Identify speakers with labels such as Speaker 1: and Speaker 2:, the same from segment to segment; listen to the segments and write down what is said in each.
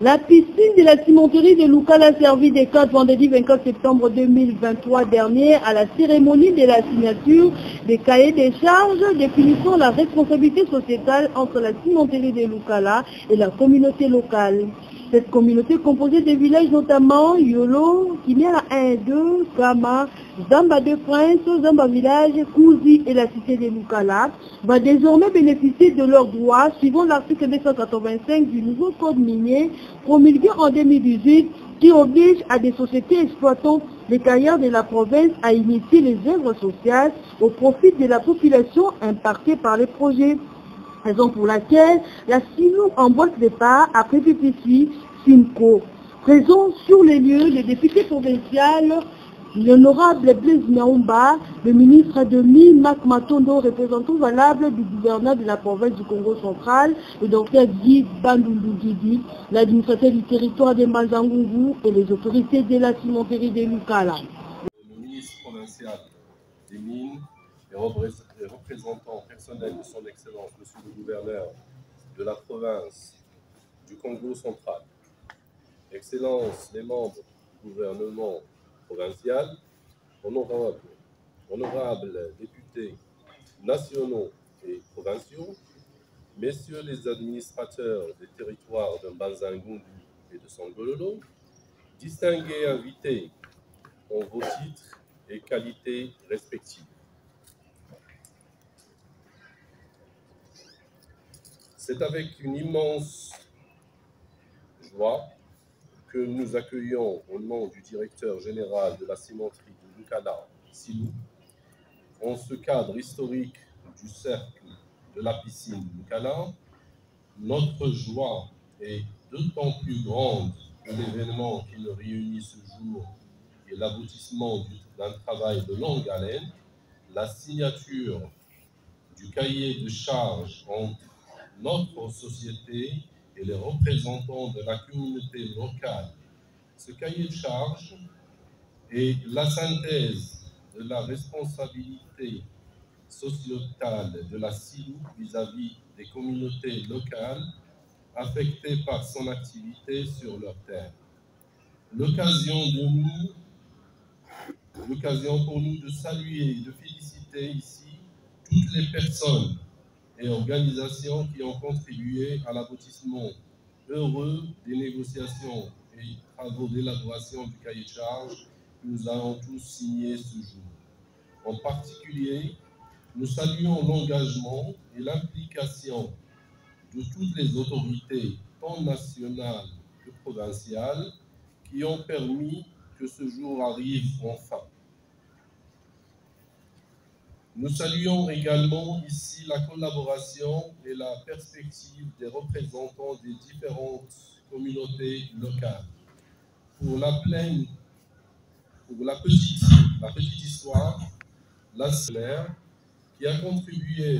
Speaker 1: La piscine de la cimenterie de Loukala a servi des codes vendredi 24 septembre 2023 dernier à la cérémonie de la signature des cahiers des charges définissant la responsabilité sociétale entre la cimenterie de Loukala et la communauté locale. Cette communauté composée des villages notamment Yolo, Kimiala 1 2, Kama, Zamba de Prince, Zamba Village, Kouzi et la cité de Loukala va désormais bénéficier de leurs droits suivant l'article 285 du nouveau code minier promulgué en 2018 qui oblige à des sociétés exploitant les carrières de la province à initier les œuvres sociales au profit de la population impactée par les projets. Raison pour laquelle la SINU emboîte des pas après PPC Simco. Présent sur les lieux, le député provincial, l'honorable Blaise Naoumba, le ministre de Mines, Mac Matondo, représentant valable du gouverneur de la province du Congo central, le docteur Guy Bandundu Guidi, l'administrateur du territoire de Mazangungu et les autorités de la cimenterie de Loukala.
Speaker 2: Le ministre provincial des Mines, les représentants personnels de son Excellence, Monsieur le gouverneur de la province du Congo central, Excellences les membres du gouvernement provincial, honorables députés nationaux et provinciaux, messieurs les administrateurs des territoires de Mbanza-Ngungu et de Sangololo, distingués invités en vos titres et qualités respectives. C'est avec une immense joie que nous accueillons au nom du directeur général de la cimenterie de Loukala, Silou, en ce cadre historique du cercle de la piscine Loukala. Notre joie est d'autant plus grande que l'événement qui nous réunit ce jour est l'aboutissement d'un travail de longue haleine, la signature du cahier de charges entre notre société et les représentants de la communauté locale. Ce cahier de charges est la synthèse de la responsabilité sociétale de la CILU vis-à-vis des communautés locales affectées par son activité sur leur terre. L'occasion pour nous de saluer et de féliciter ici toutes les personnes et organisations qui ont contribué à l'aboutissement heureux des négociations et travaux d'élaboration du cahier de charges que nous allons tous signer ce jour. En particulier, nous saluons l'engagement et l'implication de toutes les autorités, tant nationales que provinciales, qui ont permis que ce jour arrive enfin. Nous saluons également ici la collaboration et la perspective des représentants des différentes communautés locales. Pour la petite histoire, la scolaire, qui a contribué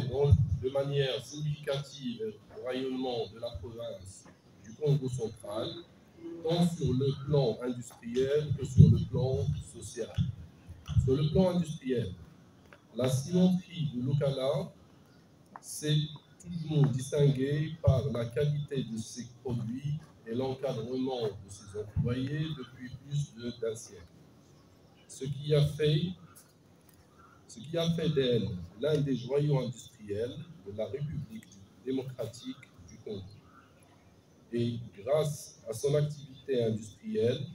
Speaker 2: de manière significative au rayonnement de la province du Congo central, tant sur le plan industriel que sur le plan social. Sur le plan industriel, la cimenterie de Loukala s'est toujours distinguée par la qualité de ses produits et l'encadrement de ses employés depuis plus d'un siècle. Ce qui a fait d'elle l'un des joyaux industriels de la République démocratique du Congo. Et grâce à son activité industrielle,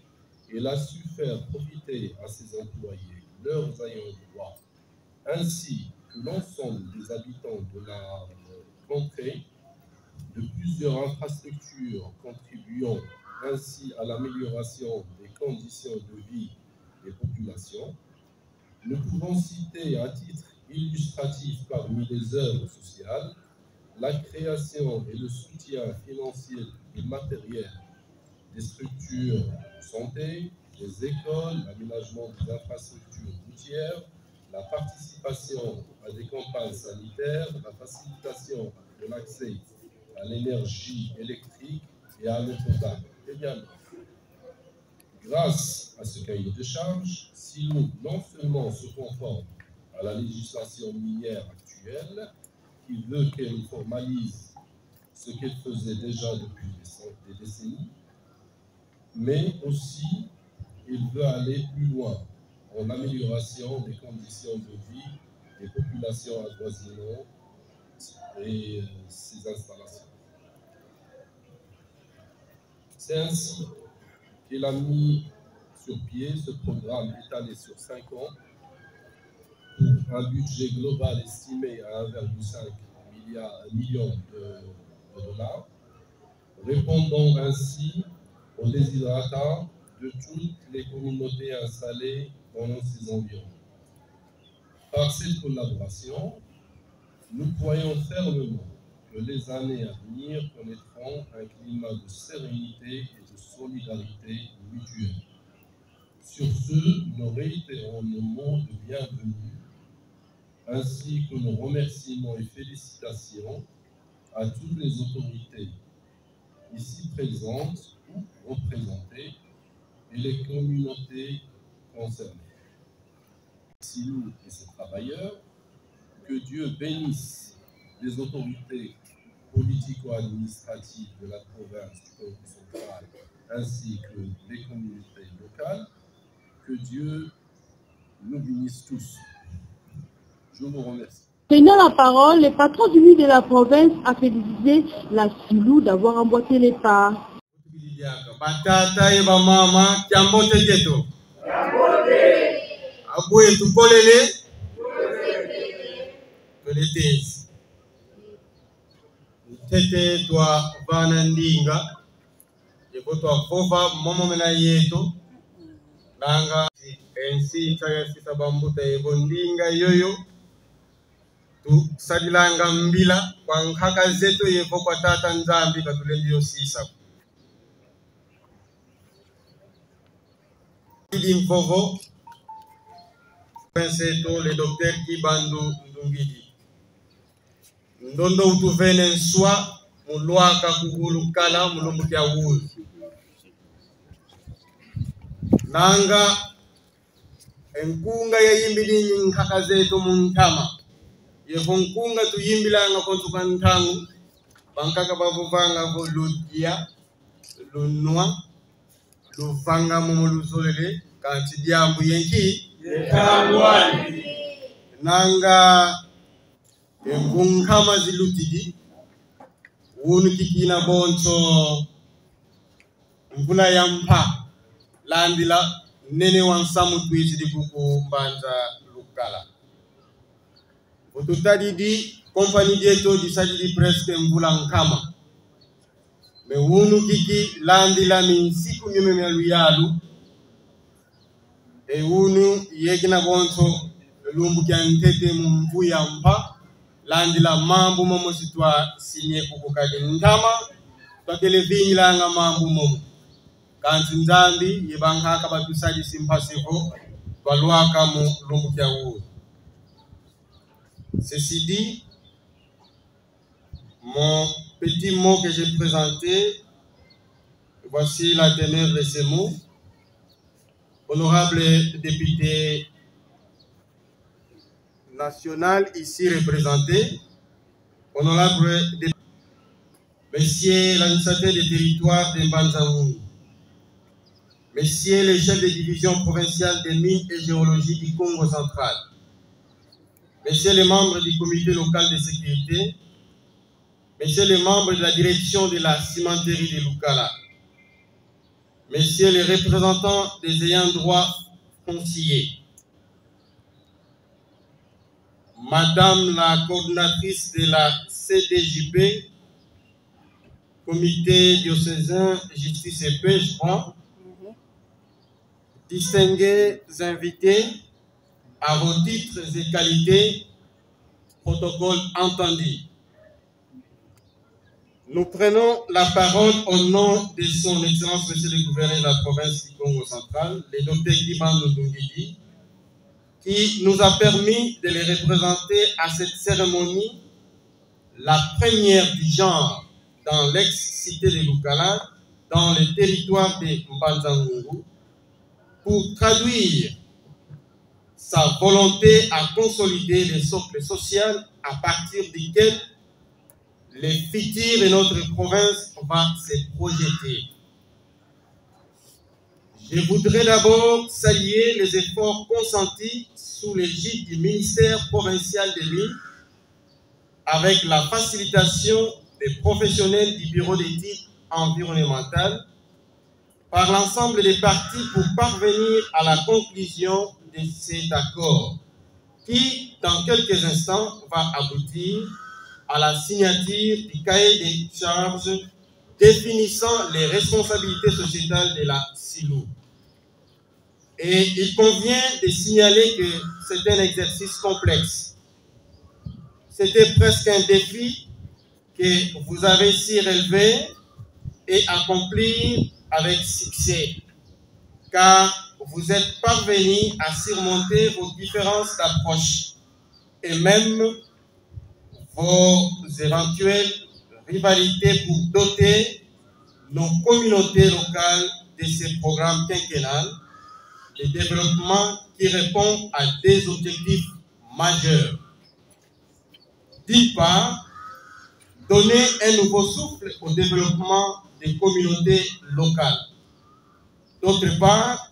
Speaker 2: elle a su faire profiter à ses employés, leurs ayants droit, ainsi que l'ensemble des habitants de la contrée, de plusieurs infrastructures contribuant ainsi à l'amélioration des conditions de vie des populations. Nous pouvons citer à titre illustratif parmi les œuvres sociales la création et le soutien financier et matériel des structures de santé, des écoles, l'aménagement des infrastructures routières, la participation à des campagnes sanitaires, la facilitation de l'accès à l'énergie électrique et à l'eau potable. Également, grâce à ce cahier de charges, SILU non seulement se conforme à la législation minière actuelle, qui veut qu'elle formalise ce qu'elle faisait déjà depuis des décennies, mais aussi il veut aller plus loin en amélioration des conditions de vie des populations avoisinantes et ses installations. C'est ainsi qu'il a mis sur pied ce programme étalé sur 5 ans pour un budget global estimé à 1,5 million de dollars, répondant ainsi aux désirata de toutes les communautés installées dans ces environs. Par cette collaboration, nous croyons fermement que les années à venir connaîtront un climat de sérénité et de solidarité mutuelle. Sur ce, nous réitérons nos mots de bienvenue, ainsi que nos remerciements et félicitations à toutes les autorités ici présentes ou représentées et les communautés concernées. Merci nous et ses travailleurs, que Dieu bénisse les autorités politico-administratives de la province du Congo central ainsi que les communautés locales. Que Dieu nous bénisse tous. Je vous remercie.
Speaker 1: Prenant la parole, le patron du ministre de la province a félicité la Silou d'avoir emboîté les pas.
Speaker 3: Batata et mama kiambote keto. Aboué tu kolele. Toletezi. Tete toi vanandinga. Yebo toi fova momo mena yeto. Nanga ensi chaya sisa bambuta yebo ndinga yoyo. Tu sadilanga mbila kwa nkaka zetu yebo kwa tata nzambi katulendio sisa. Dimpovo, le docteur Kibandu Ndungidi. Ndondo utuvene nswa, muluaka kugulu kala, mulumbukia wuzi. Nanga, enkunga ya yimbili nkaka zetu muntama. Yefo nkunga tu yimbila nga kontuka ntangu. Bankaka babuvanga vo ludia, lunua. Luvanga mumuluzolele kanti diambu yenki yetangwani nanga engungama zilutidi wunu kikina bonto mvula yampa landila nene wansamu twizidi kuku mbanza lukala ututadidi kompani dieto disadidi presque mvula nkama me wunu kiki landila minsiku mimemelu yalu e wunu yegina bonto lumbu kyantete mumvu yampa landila mambu momo sitwa sinye kukukadi ntama twakele vinyilanga mambu momo kanti nzambi yebankaka batusadi simpasivo twaluaka mu lumbu kya wunu. Ceci dit, mon petit mot que j'ai présenté, voici la teneur de ces mots. Honorable député national ici représenté, honorable député, messieurs l'administrateur des territoires de Mbanzangoum, messieurs les chefs de division provinciale des mines et géologie du Congo central, messieurs les membres du comité local de sécurité, messieurs les membres de la direction de la cimenterie de Lukala, messieurs les représentants des ayants droit fonciers, madame la coordinatrice de la CDJP, comité diocésain justice et paix, je crois, distingués invités, à vos titres et qualités, protocole entendu. Nous prenons la parole au nom de son Excellence, Monsieur le Gouverneur de la province du Congo central, le docteur Kibandu Ndungidi, qui nous a permis de les représenter à cette cérémonie, la première du genre dans l'ex-cité de Lukala, dans le territoire de Mbanzangoum, pour traduire sa volonté à consolider le socle social à partir duquel le futur de notre province va se projeter. Je voudrais d'abord saluer les efforts consentis sous l'égide du ministère provincial des Mines avec la facilitation des professionnels du bureau d'éthique environnementale par l'ensemble des parties pour parvenir à la conclusion de cet accord qui, dans quelques instants, va aboutir à la signature du cahier des charges définissant les responsabilités sociétales de la SILU. Et il convient de signaler que c'est un exercice complexe. C'était presque un défi que vous avez si relevé et accompli avec succès, car vous êtes parvenus à surmonter vos différences d'approche et même vos éventuelles rivalités pour doter nos communautés locales de ces programmes quinquennaux de développement qui répondent à des objectifs majeurs. D'une part, donner un nouveau souffle au développement des communautés locales. D'autre part,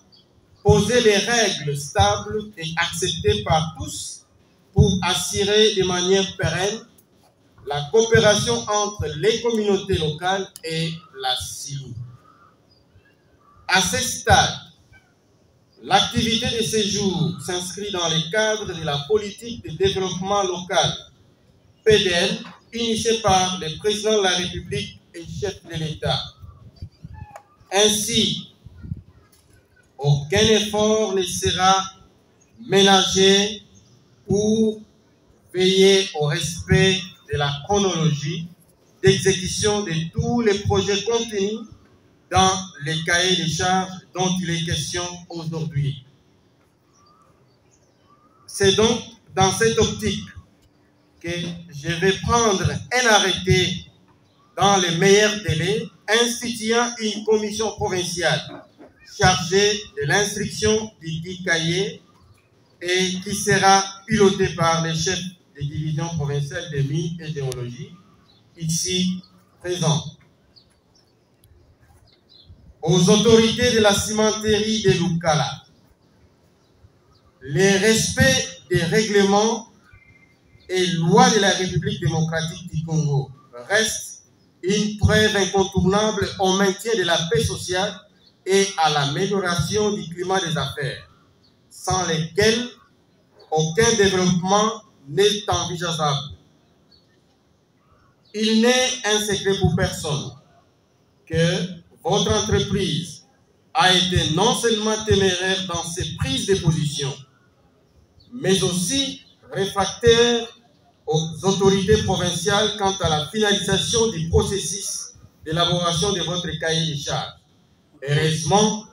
Speaker 3: poser les règles stables et acceptées par tous pour assurer de manière pérenne la coopération entre les communautés locales et la SILU. À ce stade, l'activité de ces jours s'inscrit dans le cadre de la politique de développement local, PDL, initiée par le président de la République et chef de l'État. Ainsi, aucun effort ne sera ménagé pour veiller au respect de la chronologie d'exécution de tous les projets contenus dans les cahiers de charges dont il est question aujourd'hui. C'est donc dans cette optique que je vais prendre un arrêté dans les meilleurs délais, instituant une commission provinciale chargée de l'instruction du dit cahier et qui sera pilotée par les chefs des divisions provinciales de mines et géologie, ici présents. Aux autorités de la cimenterie de Lukala, le respect des règlements et lois de la République démocratique du Congo reste une preuve incontournable au maintien de la paix sociale et à l'amélioration du climat des affaires, sans lesquels aucun développement n'est envisageable. Il n'est un secret pour personne que votre entreprise a été non seulement téméraire dans ses prises de position, mais aussi réfractaire aux autorités provinciales quant à la finalisation du processus d'élaboration de votre cahier de charges. Heureusement,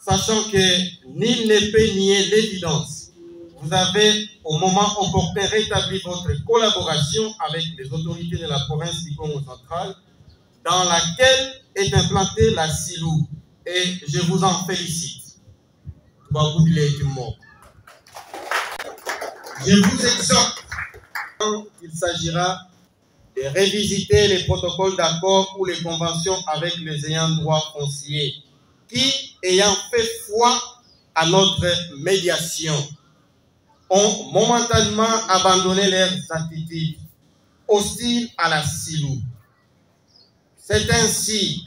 Speaker 3: sachant que nul ne peut nier l'évidence, vous avez au moment opportun rétabli votre collaboration avec les autorités de la province du Congo central, dans laquelle est implantée la SILU, et je vous en félicite. Je vous exhorte, il s'agira de révisiter les protocoles d'accord ou les conventions avec les ayants droit fonciers qui, ayant fait foi à notre médiation, ont momentanément abandonné leurs attitudes hostiles à la SILU. C'est ainsi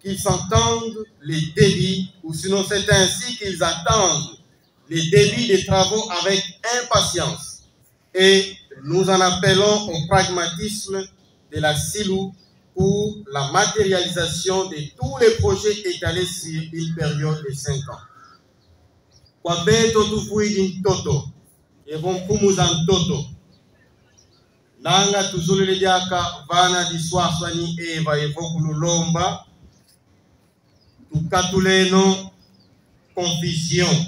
Speaker 3: qu'ils entendent les débits, ou sinon c'est ainsi qu'ils attendent les débits des travaux avec impatience. Et nous en appelons au pragmatisme de la SILU pour la matérialisation de tous les projets étalés sur une période de 5 ans. Kwabeto tufuidi mtoto, yevon pumuzan toto. Nanga tuzulele diaka vana diswaswa ni eva yevokululomba. Tukatuleno confusion.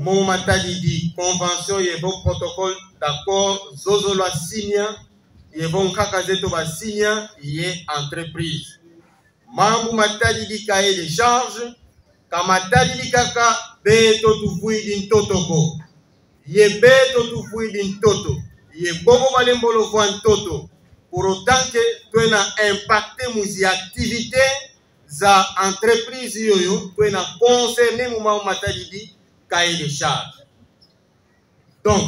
Speaker 3: Au matadi convention yevo protocole d'accord zozolo signa yevo kakazeto ba signa ye entreprise. Mambu matadi di cahier de charge kamatadi di kaka beto tufuidi ntotoko. Ye beto tufuidi ntoto. Ye bobo malembolo voan toto. Pour autant que tu as impacté nos activités za entreprise yoyo pour na concerner Mouma Matadidi cahier de charge. Donc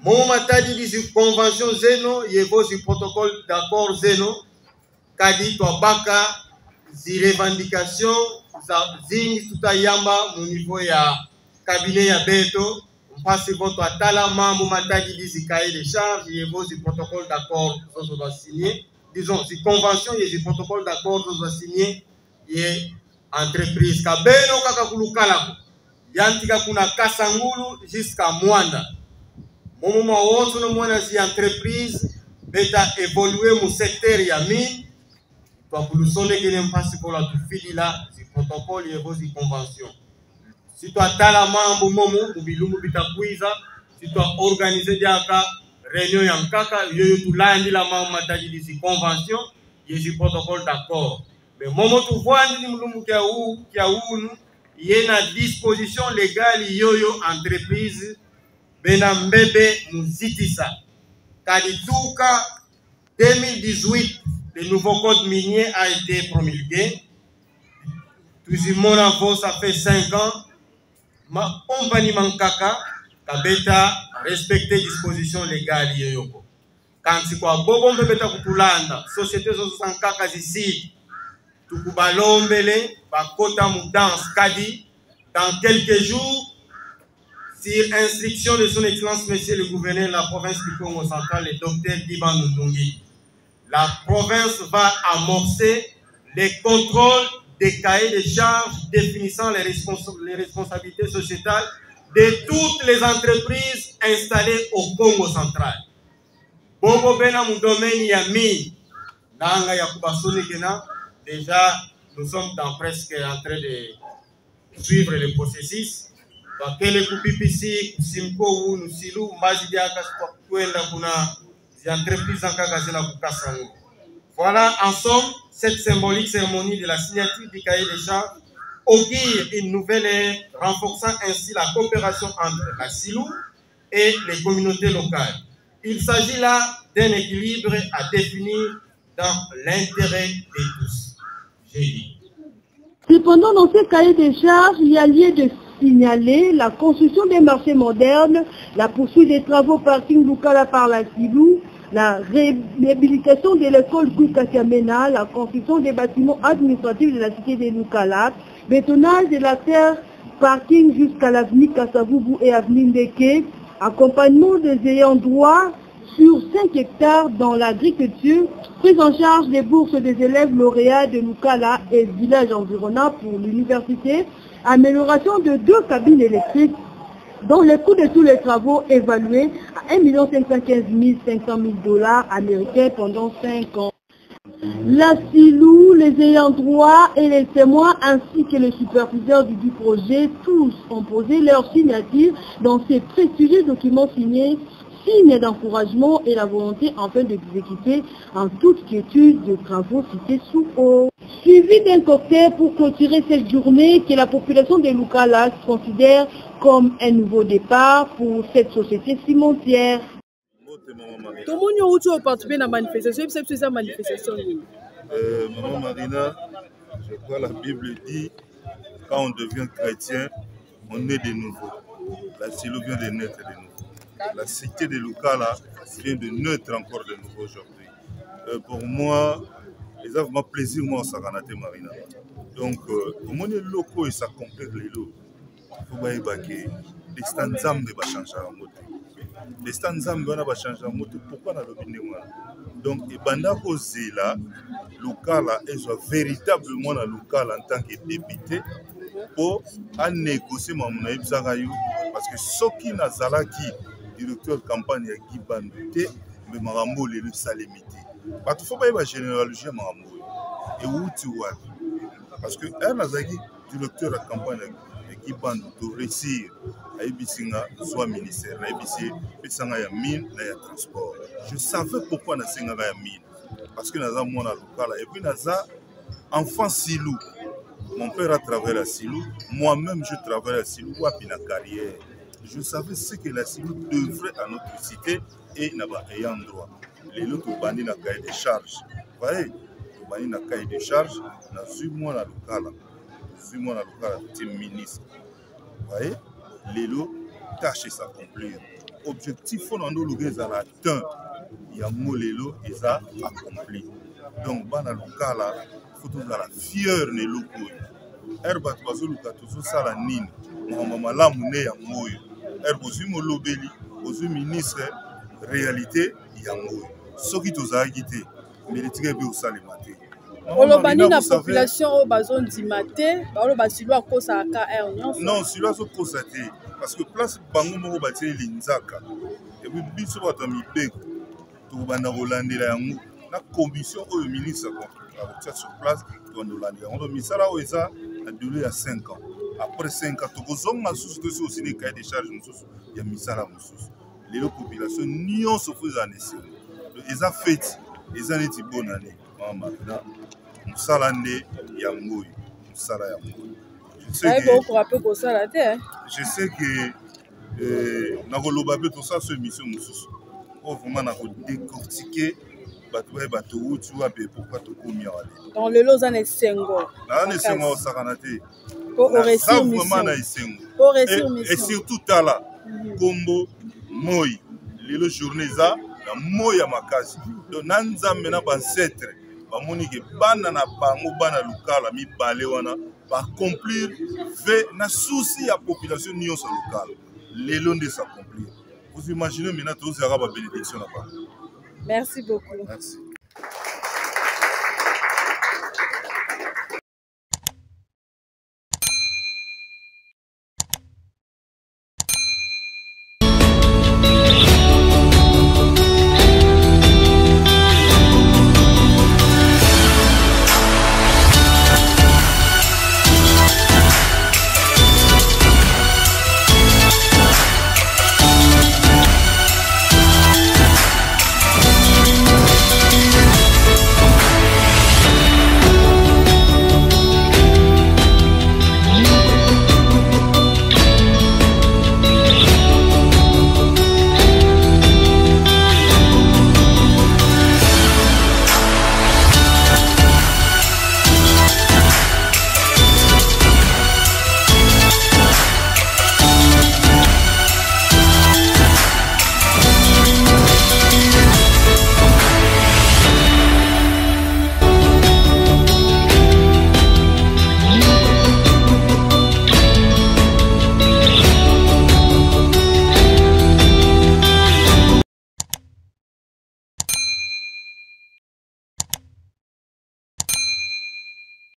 Speaker 3: Mouma Matadidi sur convention zeno yego sur protocole d'accord zeno kadi to baka zi revendication za zini tutayamba mu niveau ya cabinet ya beto passe votre atala Mouma Matadidi zi cahier de charge yego sur protocole d'accord zo va signer. Disons, si convention, il y a des protocoles d'accord, nous avons signé, il y a entreprise. Kabeno kakakulukala, yantika kuna kasangulu jusqu'à Mwanda. Mon moment où nous avons une entreprise, beta évoluer mon secteur yami, pour nous sonner que nous passons pour la fili là, c'est protocole, il y a des conventions. Si tu as talama, momo, ou bilumu bitakuiza, si tu as organisé diaka, réunion yankaka, yoyo tu landi la maman matadi di convention, yezi protocole d'accord. Mais moment tu vois ni mulumu kia ou, yé na disposition légale yoyo entreprise bena mbebe muzitisa. Kadituka 2018, le nouveau code minier a été promulgué. Toujours mon avant, ça fait 5 ans. Ma compagnie mankaka kabeta respecter dispositions légales yoyoko. Quand c'est quoi bobo mbeta kutulanda société zo sankaka zisi tukubalombele bakota mudance kadi dans quelques jours sur instruction de son excellence monsieur le gouverneur de la province du Congo central le docteur Diban Ndungi. La province va amorcer les contrôles des cahiers de charges définissant les responsabilités sociétales de toutes les entreprises installées au Congo central. Bobo bena mu domaine ya mine, nanga ya kubasoni kena, déjà nous sommes presque en train de suivre le processus. Bakele kupipisi, kusimko ou nusilu, mbazi diaka kwenda kuna zi entreprises ankaka zina kukasangu. Voilà en somme cette symbolique cérémonie de la signature du cahier des charges augure une nouvelle ère, renforçant ainsi la coopération entre la SILU et les communautés locales. Il s'agit là d'un équilibre à définir dans l'intérêt de tous. J'ai dit.
Speaker 1: Cependant, dans ce cahier des charges, il y a lieu de signaler la construction des marchés modernes, la poursuite des travaux parking Lukala par la SILU, la réhabilitation de l'école Koukakamena, la construction des bâtiments administratifs de la cité de Lukala, bétonnage de la terre parking jusqu'à l'avenue Kasavubu et avenue Ndeke, accompagnement des ayants droit sur 5 hectares dans l'agriculture, prise en charge des bourses des élèves lauréats de Lukala et villages environnants pour l'université, amélioration de 2 cabines électriques, dont le coût de tous les travaux évalué à 1 515 500 000 $ américains pendant 5 ans. La SILU, les ayants droit et les témoins ainsi que le superviseur du projet, tous ont posé leur signature dans ces prestigieux documents signés, signe d'encouragement et la volonté enfin d'exécuter en toute quiétude de travaux cités sous eau. Suivi d'un cocktail pour clôturer cette journée que la population de Lukala considère comme un nouveau départ pour cette société cimentière.
Speaker 4: Tout le monde a participé à la manifestation, c'est la manifestation.
Speaker 5: Maman Marina, je crois la Bible dit, quand on devient chrétien, on est de nouveau. La SILU vient de naître de nouveau. La cité de Lukala vient de naître encore de nouveau aujourd'hui. Pour moi, ils ont vraiment plaisir, moi, ça Marina. Donc, comme on est locaux et ça complète les lots, il faut que les standards ne va changer en mode. Les standards ne va changer en mode. Pourquoi on a l'opinion? Donc, et pendant que c'est là, Lukala est véritablement à Lukala en tant que député pour négocier mon parce que ce qui n'a zalaki directeur de campagne qui bandité, mais Marambo le salimité. Parce qu'il faut pas généraliser Marambo. Et où tu vois? Parce que un azaki directeur de campagne qui bande de réussir à Ibisinga soit ministère, à Ibisi, Petsanga ya mine, ya transport. Je savais pourquoi na senga ya mine. Parce que naza mona lokala et puis naza enfant Silou. Mon père a travaillé à Silou, moi-même je travaille à Silou wapi na carrière. Je savais ce que la SILU devrait à notre cité et n'a pas ayant droit. Les autres bandits n'a cahier de charges. Vous voyez, tobani na cahier de charge nazwi mwana lokala te ministre voyez lelo tâche s'accomplir objectif on ando luka ezala atteint yango lelo eza accompli donc bana lokala faut tozala fier na eloko oyo ere bato bazoluka tozosala nini makambo malamu nde yango oyo ere bozwi molobeli bozwi ministre réalité yango oyo soki tozalaki te méritika ebe osalema te
Speaker 4: olobani na population oyo bazondima te baloba silo akosaka aire nyonso
Speaker 5: non silo azokosa te parce que place bango moko batie linzaka epuis biso bato ya mibeko tokobanda kolandela yango na commission oyo ministre akotia sur place tokobanda kolandela yango to misala oyo eza na durée ya 5 ans après 5 ans tokozonga mosusu tosi osili cahier de charge mosusu ya misala mosusu lelo population nyonso fo eza na esengo eza feti eza neti bonne année mamamina mosala nde yango oyo mosala yango oyo je sais que nakoloba mpe tosala so émission mosusu oyo vraiment nakodécortiquer bato baye bato uti wape pourquoi tokomi awa
Speaker 4: donc lelo oza na esengo
Speaker 5: naa na esengo osakana te
Speaker 4: naza
Speaker 5: vraiment na esengo et surtout tala kombo moi lelo journée eza na moi ya makasi donc na nzambe na bancetre bamoni ke bana na bango bana lokala mibale wana baaccomplir ve na souci ya population nyonso lokale lelo nde s'accomplir vous imaginez maintenant tozalaka babénédiction na bango
Speaker 4: merci beaucoup
Speaker 5: merci